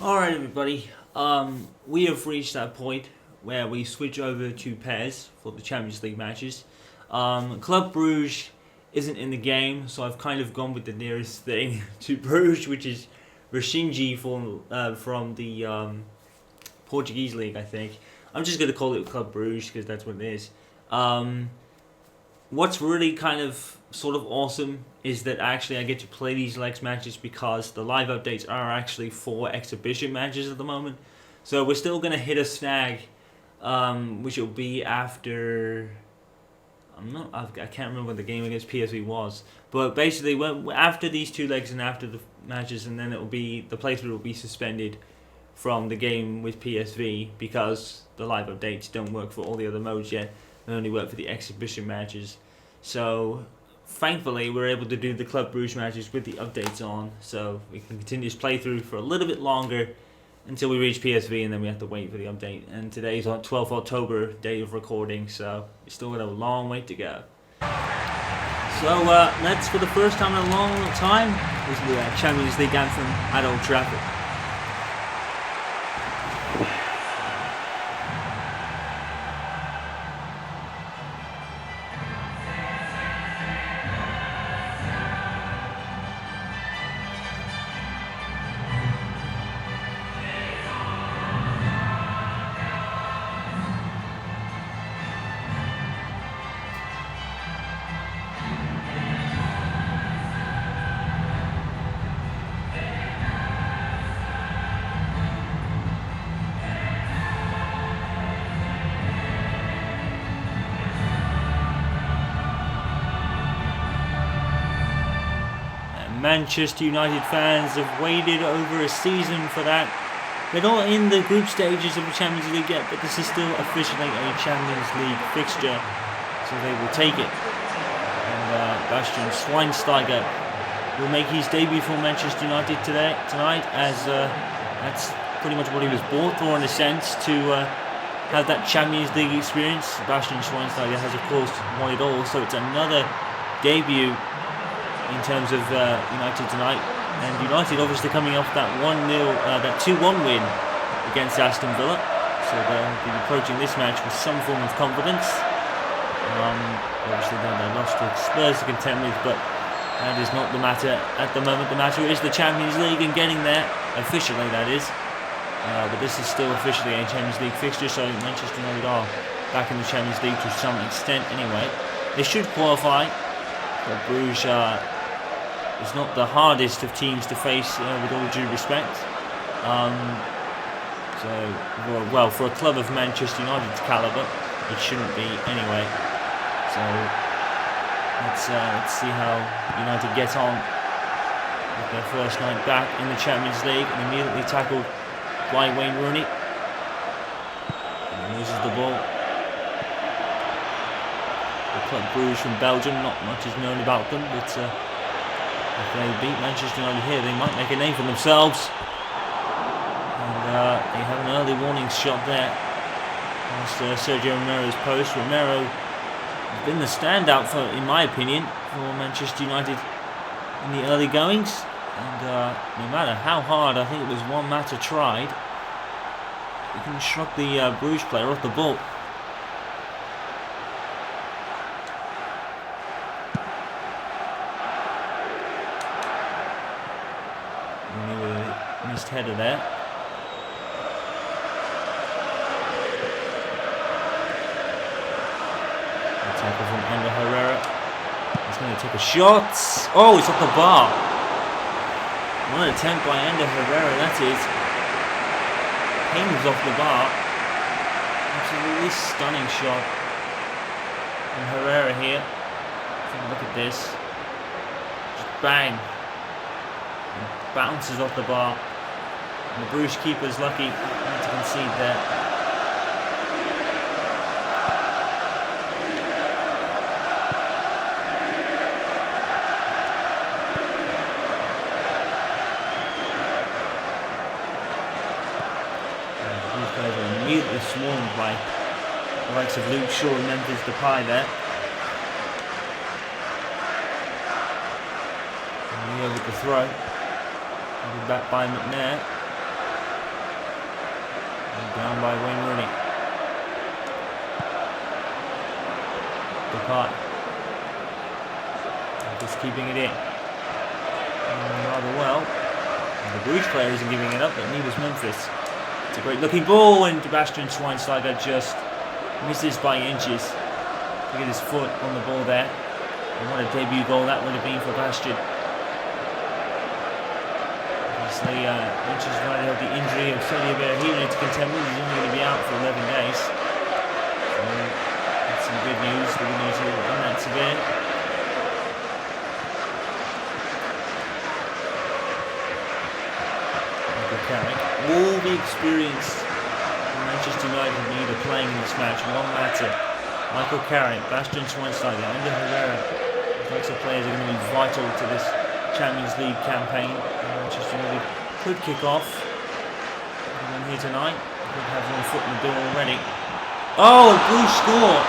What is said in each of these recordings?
Alright everybody, we have reached that point where we switch over to pairs for the Champions League matches. Club Brugge isn't in the game, so I've kind of gone with the nearest thing to Bruges, which is Rashinji from the Portuguese league, I think. I'm just going to call it Club Brugge because that's what it is. What's really kind of sort of awesome is that actually I get to play these legs matches because the live updates are actually 4 exhibition matches at the moment. So we're still going to hit a snag, which will be after... I can't remember when the game against PSV was. But basically, after these 2 legs and after the matches, and then the playthrough will be suspended from the game with PSV because the live updates don't work for all the other modes yet. They only work for the exhibition matches. So thankfully we're able to do the Club Brugge matches with the updates on, so we can continue this playthrough for a little bit longer until we reach PSV, and then we have to wait for the update. And today's on 12th October, day of recording, so we still got a long way to go. So let's, for the first time in a long time, listen to the Champions League anthem at Old Trafford. Manchester United fans have waited over a season for that. They're not in the group stages of the Champions League yet, but this is still officially a Champions League fixture, so they will take it. And Bastian Schweinsteiger will make his debut for Manchester United tonight, as that's pretty much what he was bought for, in a sense, to have that Champions League experience. Bastian Schweinsteiger has, of course, won it all, so it's another debut in terms of United tonight. And United obviously coming off that 2-1 win against Aston Villa, so they'll be approaching this match with some form of confidence. Obviously they lost to Spurs to contend with, but that is not the matter at the moment. The matter is the Champions League and getting there, officially that is. But this is still officially a Champions League fixture, so Manchester United are back in the Champions League to some extent anyway. They should qualify, but Bruges is not the hardest of teams to face, with all due respect. Well, for a club of Manchester United's calibre, it shouldn't be anyway. So let's see how United get on with their first night back in the Champions League, and immediately tackled by Wayne Rooney. And he loses the ball. The Club Brugge from Belgium, not much is known about them, but if they beat Manchester United here, they might make a name for themselves. And they have an early warning shot there past Sergio Romero's post. Romero has been the standout, in my opinion, for Manchester United in the early goings. And no matter how hard, I think it was Juan Mata tried, he can shrug the Bruges player off the ball. Missed header there. A tackle from Ander Herrera. He's going to take a shot. Oh, it's off the bar. One attempt by Ander Herrera, that is. Pings off the bar. Absolutely stunning shot from Herrera here. Look at this. Just bang. And bounces off the bar. And the Bruges keeper's lucky not to concede there. These guys are immediately swarmed by the likes of Luke Shaw and Memphis Depay there. And Leo with the throw. Back by McNair. Down by Wayne Rooney. Depart. Just keeping it in. Rather well. And the Bruges player isn't giving it up, but neither is Memphis. It's a great looking ball, and Bastian Schweinsteiger just misses by inches. To get his foot on the ball there. And what a debut goal that would have been for Bastian. Obviously, Manchester United had the injury of Sergio Berahino to contend with. He's only going to be out for 11 days. So, that's some good news. The good news here isn't that severe. Michael Carrick. All the experience Manchester United need are playing in this match. One matter. Michael Carrick, Bastian Schweinsteiger, Ander Herrera. Those types of players are going to be vital to this Champions League campaign. Manchester United could kick off. Everyone here tonight could have one foot in the door already. Oh, Bruges score!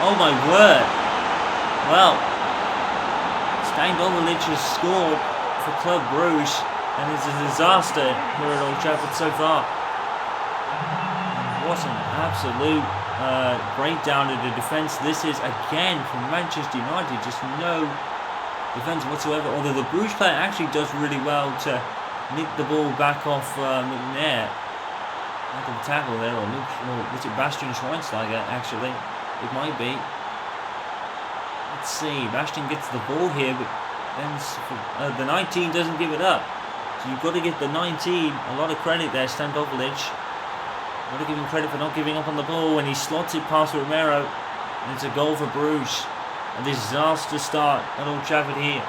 Oh my word! Well, Stan Golic has scored for Club Brugge, and it's a disaster here at Old Trafford so far. What an absolute breakdown of the defence. This is again from Manchester United, just no defence whatsoever, although the Bruges player actually does really well to nick the ball back off McNair. Lack of a tackle there, or was it Bastian Schweinsteiger actually? It might be. Let's see, Bastian gets the ball here, but then the 19 doesn't give it up. So you've got to give the 19 a lot of credit there, Stan Golic. Got to give him credit for not giving up on the ball when he slots it past Romero. And it's a goal for Bruges. A disaster start at Old Trafford here.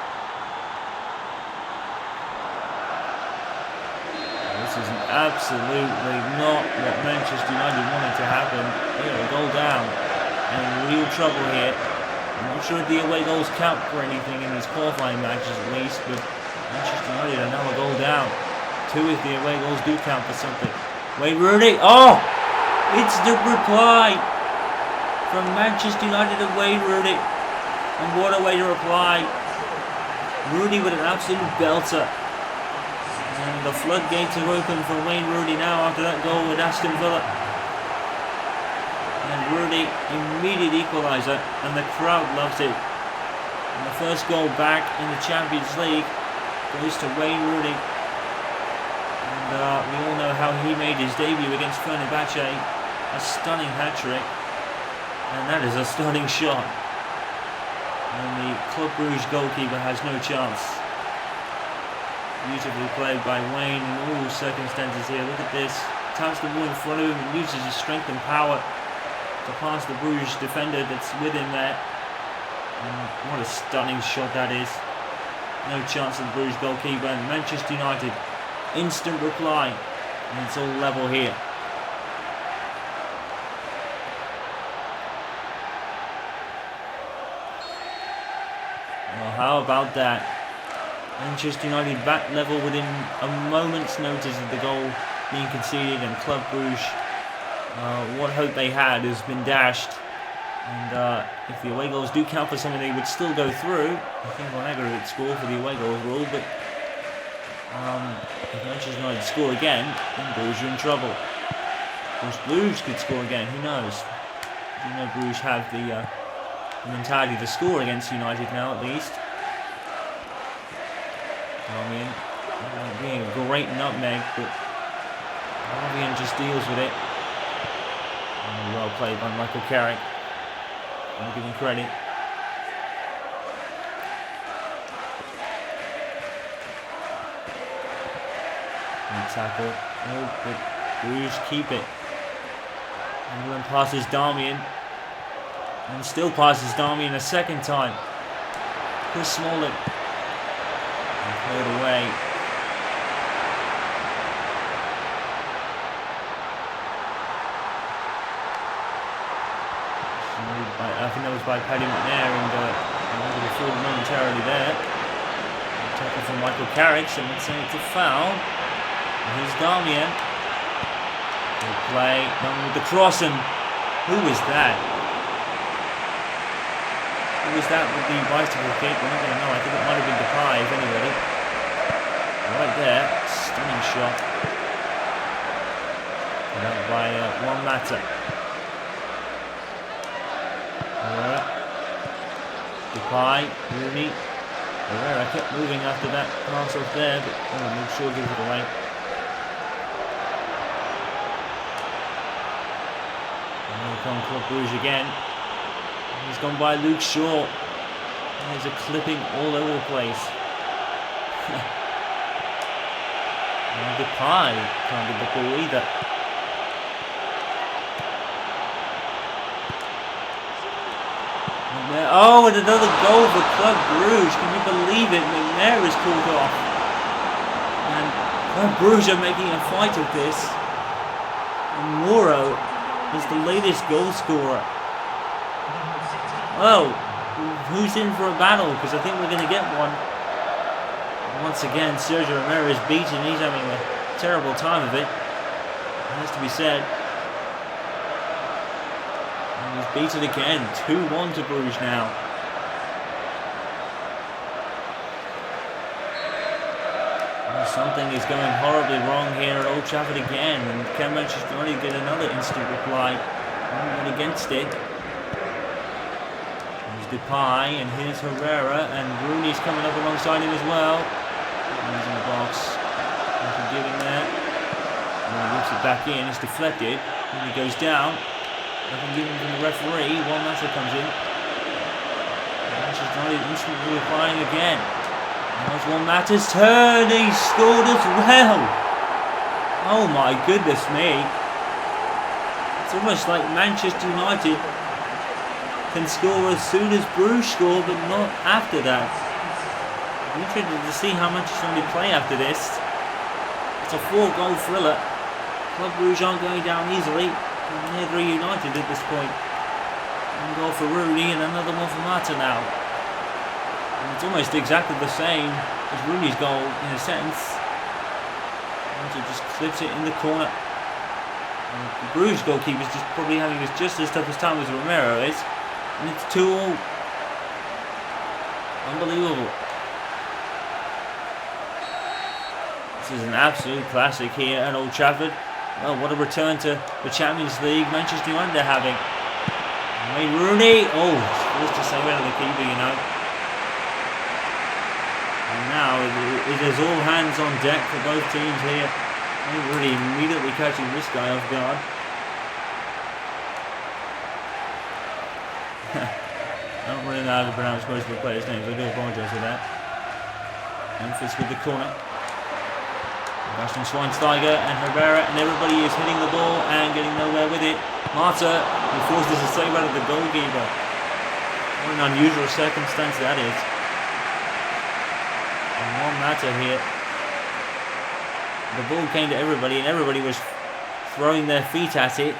This is absolutely not what Manchester United wanted to happen. They got a goal down. And in real trouble here. I'm not sure if the away goals count for anything in these qualifying matches at least, but Manchester United are now a goal down. 2 if the away goals do count for something. Wayne Rooney, oh! It's the reply from Manchester United and Wayne Rooney. And what a way to reply. Rooney with an absolute belter. And the floodgates are open for Wayne Rooney now after that goal with Aston Villa. And Rooney, immediate equaliser, and the crowd loves it. And the first goal back in the Champions League goes to Wayne Rooney. And we all know how he made his debut against Fenerbahce. A stunning hat-trick. And that is a stunning shot. And the Club Brugge goalkeeper has no chance. Beautifully played by Wayne in all circumstances here. Look at this. Taps the ball in front of him and uses his strength and power to pass the Bruges defender that's with him there. And what a stunning shot that is. No chance of the Bruges goalkeeper. And Manchester United, instant reply. And it's all level here. Well, how about that? Manchester United back level within a moment's notice of the goal being conceded, and Club Brugge, what hope they had has been dashed. And if the away goals do count for something, they would still go through. I think on aggregate score for the away goals rule, but if Manchester United score again, then Bruges are in trouble. Of course, Bruges could score again, who knows? You know, Bruges have the mentality to score against United now, at least. Darmian, being a great nutmeg, but Darmian just deals with it. And well played by Michael Carrick. I'll give him credit. Good tackle. Oh, but Bruges keep it. And then passes Darmian. And still passes Darmian a second time. Chris Smalling. And cleared away. I think that was by Paddy McNair, and I'm going to fall momentarily there. Tackle from Michael Carrick, so let's say it's a foul. And here's Darmian. Good play. Darmian with the cross, and who was that? Who was that with the bicycle kick? We're not going to know. I think it might have been Depay, if anybody. Right there. Stunning shot. Out by Juan Mata. Depay, Rooney. Herrera kept moving after that pass off there, but Luke Shaw gives it away. And here comes Club Brugge again. He's gone by Luke Shaw. There's a clipping all over the place. And Depay can't get the ball either. Oh, and another goal for Club Brugge. Can you believe it? McNair is called off. And Club Brugge are making a fight of this. And Moro is the latest goal scorer. Oh, who's in for a battle? Because I think we're going to get one. Once again, Sergio Romero is beaten. He's having a terrible time of it. It has to be said. And he's beaten again. 2-1 to Bruges now. Well, something is going horribly wrong here at Old Trafford again. And can Manchester United get another instant reply? Went against it. There's Depay, and here's Herrera, and Rooney's coming up alongside him as well. He's in the box. Nothing given there. And he whips it back in. It's deflected. And he goes down. Nothing given from the referee. Juan Mata comes in. Manchester United instantly replying again. Now it's Juan Mata's turn. He scored as well. Oh my goodness me. It's almost like Manchester United can score as soon as Bruges score, but not after that. I'm interested to see how Manchester United play after this. It's a 4-goal thriller. Club Brugge aren't going down easily. Neither are United at this point. One goal for Rooney and another one for Mata now. And it's almost exactly the same as Rooney's goal in a sense. Mata just clips it in the corner. And the Bruges goalkeeper's just probably having just as tough a time as Romero is. And it's 2-2. Unbelievable. This is an absolute classic here at Old Trafford. Well, what a return to the Champions League Manchester United are having. Wayne Rooney. Oh, supposed to say out of the keeper, you know. And now it is all hands on deck for both teams here. Wayne Rooney immediately catching this guy off guard. I don't really know how to pronounce most of the players' names. I do apologise for that. Memphis with the corner. Bastian Schweinsteiger and Herrera, and everybody is hitting the ball and getting nowhere with it. Mata, who forces a save out of the goalkeeper. What an unusual circumstance that is. And Juan Mata here. The ball came to everybody, and everybody was throwing their feet at it,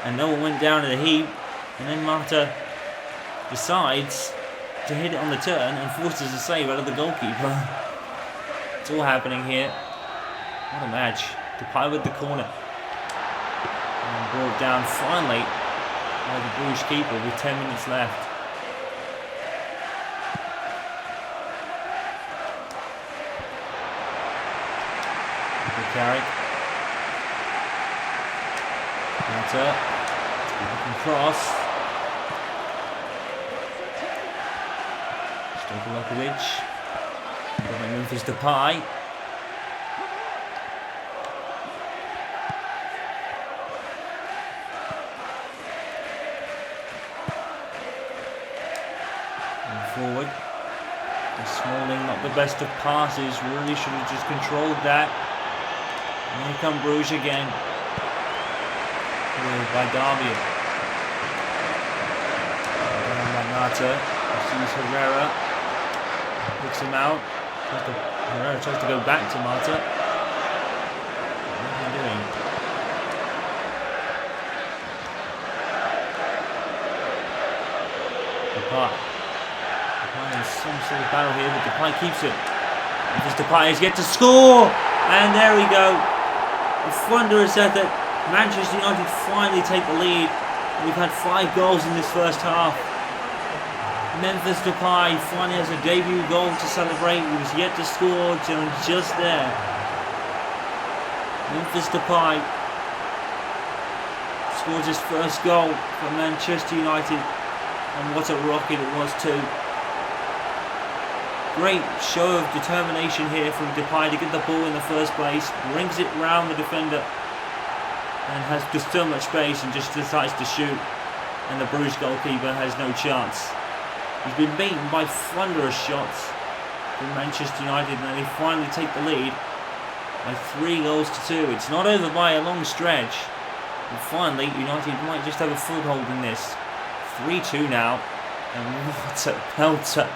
and no one went down in a heap. And then Mata decides to hit it on the turn and forces a save out of the goalkeeper. It's all happening here. What a match. Depay with the corner. And brought down finally by the Bruges keeper with 10 minutes left. Good carry. Mata. Looking cross. Stojkovic. Got Memphis Depay. Forward. And Smalling, not the best of passes, really should have just controlled that. And here come Bruges again. By Darby. Down by Mata. Sees Herrera. Picks him out. Herrera tries to go back to Mata. What are they doing? Depay. There's some sort of battle here, but Depay keeps it. Because Depay is yet to score! And there we go. A thunderous effort. Manchester United finally take the lead. We've had 5 goals in this first half. Memphis Depay finally has a debut goal to celebrate. He was yet to score, just there. Memphis Depay scores his first goal for Manchester United, and what a rocket it was too. Great show of determination here from Depay to get the ball in the first place, brings it round the defender and has just so much space and just decides to shoot, and the Bruges goalkeeper has no chance. He's been beaten by thunderous shots from Manchester United, and they finally take the lead by 3-2. It's not over by a long stretch, and finally United might just have a foothold in this. 3-2 now, and what a pelter.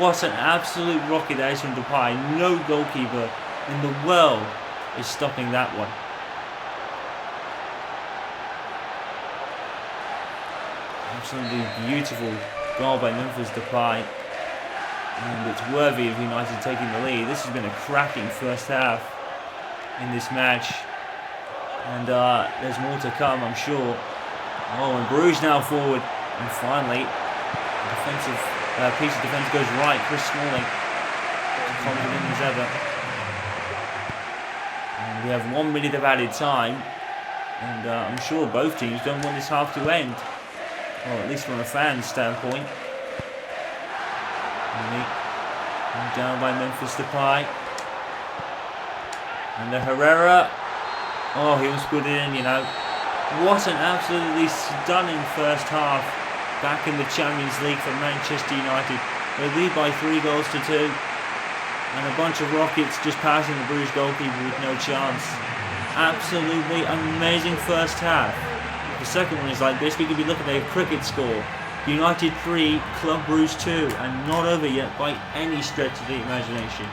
What an absolute rocket that is from Depay. No goalkeeper in the world is stopping that one. Absolutely beautiful goal by Memphis Depay. And it's worthy of United taking the lead. This has been a cracking first half in this match. And there's more to come, I'm sure. Oh, and Bruges now forward. And finally, the defensive piece of defence goes right. Chris Smalling, as confident as ever. And we have 1 minute of added time. And I'm sure both teams don't want this half to end. Well, at least from a fan's standpoint. And down by Memphis Depay. And the Herrera. Oh, he almost put it in, you know. What an absolutely stunning first half back in the Champions League for Manchester United. They lead by 3-2. And a bunch of rockets just passing the Bruges goalkeeper with no chance. Absolutely amazing first half. The second one is like this. We could be looking at a cricket score. United 3, Club Brugge 2, and not over yet by any stretch of the imagination.